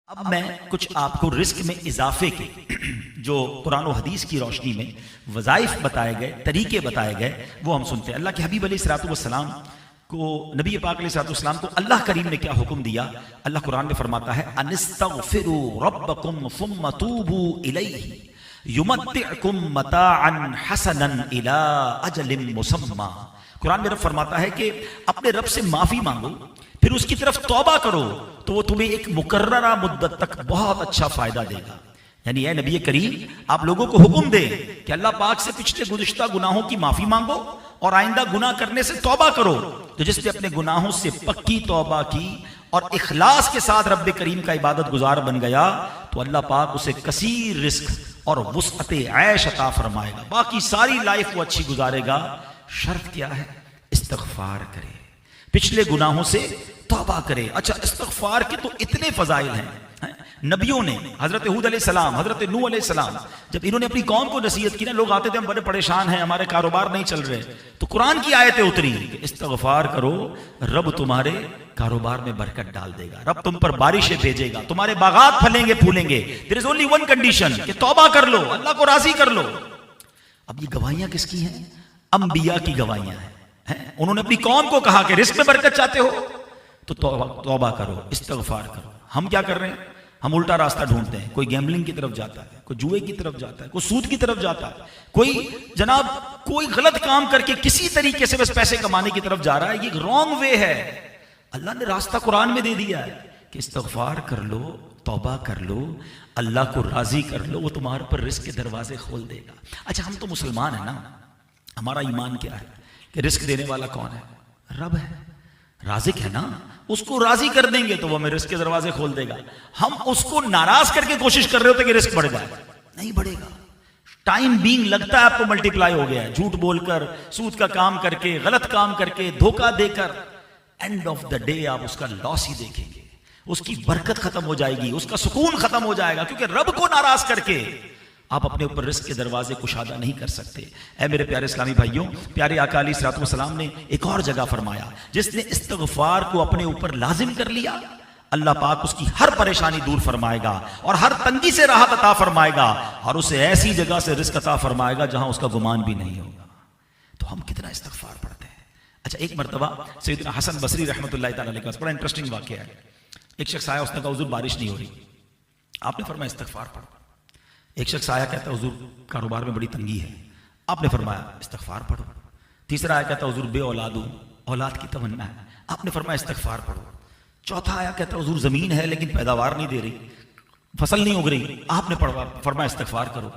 اب میں کچھ آپ کو رزق میں اضافے کے جو قرآن و حدیث کی روشنی میں وظائف بتائے گئے، طریقے بتائے گئے، وہ ہم سنتے ہیں۔ اللہ کے حبیب علیہ الصلوۃ والسلام کو، نبی پاک علیہ الصلوۃ والسلام کو اللہ کریم نے کیا حکم دیا؟ اللہ قرآن میں فرماتا ہے انستغفروا ربکم ثم توبوا الیہ یمتعکم متاعا حسنا الی اجل مسمی۔ قرآن میں رب فرماتا ہے کہ اپنے رب سے معافی مانگو، پھر اس کی طرف توبہ کرو تو وہ تمہیں ایک مقررہ مدت تک بہت اچھا فائدہ دے گا۔ یعنی اے نبی کریم، آپ لوگوں کو حکم دے کہ اللہ پاک سے پچھلے گزشتہ گناہوں کی معافی مانگو اور آئندہ گناہ کرنے سے توبہ کرو۔ تو جس نے اپنے گناہوں سے پکی توبہ کی اور اخلاص کے ساتھ رب کریم کا عبادت گزار بن گیا تو اللہ پاک اسے کثیر رزق اور وسعت عیش عطا فرمائے گا، باقی ساری لائف وہ اچھی گزارے گا۔ شرط کیا ہے؟ استغفار کرے، پچھلے گناہوں سے توبہ کرے۔ اچھا، استغفار کے تو اتنے فضائل ہیں۔ نبیوں نے، حضرت ہود علیہ السلام، حضرت نوح علیہ السلام، جب انہوں نے اپنی قوم کو نصیحت کی نا، لوگ آتے تھے ہم بڑے پریشان ہیں، ہمارے کاروبار نہیں چل رہے، تو قرآن کی آیتیں اتری کہ استغفار کرو، رب تمہارے کاروبار میں برکت ڈال دے گا، رب تم پر بارشیں بھیجے گا، تمہارے باغات پھلیں گے پھولیں گے۔ There is only one condition کہ توبہ کر لو، اللہ کو راضی کر لو۔ اب یہ گواہیاں کس کی ہیں؟ انبیاء کی گواہیاں ہیں۔ انہوں نے اپنی قوم کو کہا کہ رزق میں برکت چاہتے ہو تو توبہ کرو، استغفار کرو۔ ہم کیا کر رہے ہیں؟ ہم الٹا راستہ ڈھونڈتے ہیں۔ کوئی گیمبلنگ کی طرف جاتا ہے، کوئی جوئے کی طرف جاتا ہے، کوئی سود کی طرف جاتا ہے، کوئی جناب کوئی غلط کام کر کے کسی طریقے سے بس پیسے کمانے کی طرف جا رہا ہے۔ یہ رانگ وے ہے۔ اللہ نے راستہ قرآن میں دے دیا ہے کہ استغفار کر لو، توبہ کر لو، اللہ کو راضی کر لو، وہ تمہارے پر رزق کے دروازے کھول دے گا۔ اچھا، ہم تو مسلمان ہیں نا، ہمارا ایمان کیا ہے کہ رزق دینے والا کون ہے؟ رب ہے، رازق ہے نا، اس کو راضی کر دیں گے تو وہ ہمیں رزق کے دروازے کھول دے گا۔ ہم اس کو ناراض کر کے کوشش کر رہے ہوتے کہ رزق بڑھ جائے، نہیں بڑھے گا۔ ٹائم بینگ لگتا ہے آپ کو ملٹیپلائی ہو گیا ہے، جھوٹ بول کر، سود کا کام کر کے، غلط کام کر کے، دھوکہ دے کر، اینڈ آف دا ڈے آپ اس کا لاس ہی دیکھیں گے۔ اس کی برکت ختم ہو جائے گی، اس کا سکون ختم ہو جائے گا، کیونکہ رب کو ناراض کر کے آپ اپنے اوپر رزق کے دروازے کشادہ نہیں کر سکتے۔ اے میرے پیارے اسلامی بھائیوں، پیارے آقا علیہ الصلوۃ والسلام نے ایک اور جگہ فرمایا، جس نے استغفار کو اپنے اوپر لازم کر لیا، اللہ پاک اس کی ہر پریشانی دور فرمائے گا اور ہر تنگی سے راحت عطا فرمائے گا اور اسے ایسی جگہ سے رزق عطا فرمائے گا جہاں اس کا گمان بھی نہیں ہوگا۔ تو ہم کتنا استغفار پڑھتے ہیں؟ اچھا، ایک مرتبہ سیدنا حسن بصری رحمۃ اللہ تعالیٰ علیہ کا بڑا انٹرسٹنگ واقعہ ہے۔ ایک شخص آیا، اس نے کہا حضور بارش نہیں ہو رہی، آپ نے فرمایا استغفار پڑھو۔ ایک شخص آیا، کہتا حضور کاروبار میں بڑی تنگی ہے، آپ نے فرمایا استغفار پڑھو۔ تیسرا آیا، کہتا حضور بے اولاد ہوں، اولاد کی تمنا ہے، آپ نے فرمایا استغفار پڑھو۔ چوتھا آیا، کہتا حضور زمین ہے لیکن پیداوار نہیں دے رہی، فصل نہیں اگ رہی، آپ نے فرمایا استغفار کرو۔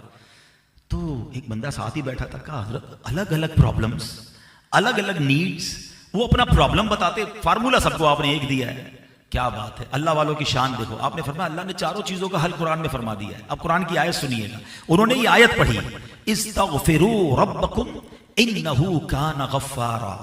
تو ایک بندہ ساتھ ہی بیٹھا تھا، کہا حضرت الگ الگ پرابلمز، الگ الگ نیڈز، وہ اپنا پرابلم بتاتے، فارمولا سب کو آپ نے ایک دیا ہے، کیا بات ہے، اللہ والوں کی شان دیکھو۔ آپ نے فرمایا اللہ نے چاروں چیزوں کا حل قرآن میں فرما دیا ہے۔ اب قرآن کی آیت سنیے گا، انہوں نے یہ آیت پڑھی، استغفروا ربکم انہ کان غفارا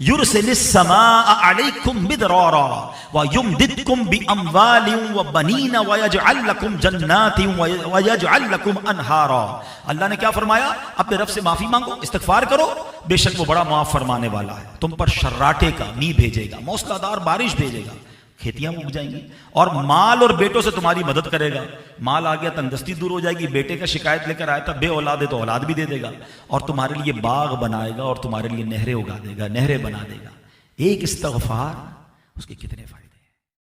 یرسل السماء علیکم مدرارا ویمددکم باموال وبنین ویجعل لکم جنات ویجعل لکم انہارا۔ اللہ نے کیا فرمایا؟ اپنے رب سے معافی مانگو، استغفار کرو، بے شک وہ بڑا معاف فرمانے والا ہے، تم پر شراٹے کا می بھیجے گا، موسلا دار بارش بھیجے گا، کھیتیاں اگ جائیں گی، اور مال اور بیٹوں سے تمہاری مدد کرے گا۔ مال آ گیا تندرستی دور ہو جائے گی، بیٹے کا شکایت لے کر آیا تھا بے اولاد ہے تو اولاد بھی دے دے گا، اور تمہارے لیے باغ بنائے گا اور تمہارے لیے نہریں اگا دے گا، نہریں بنا دے گا۔ ایک استغفار، اس کے کتنے فائدے۔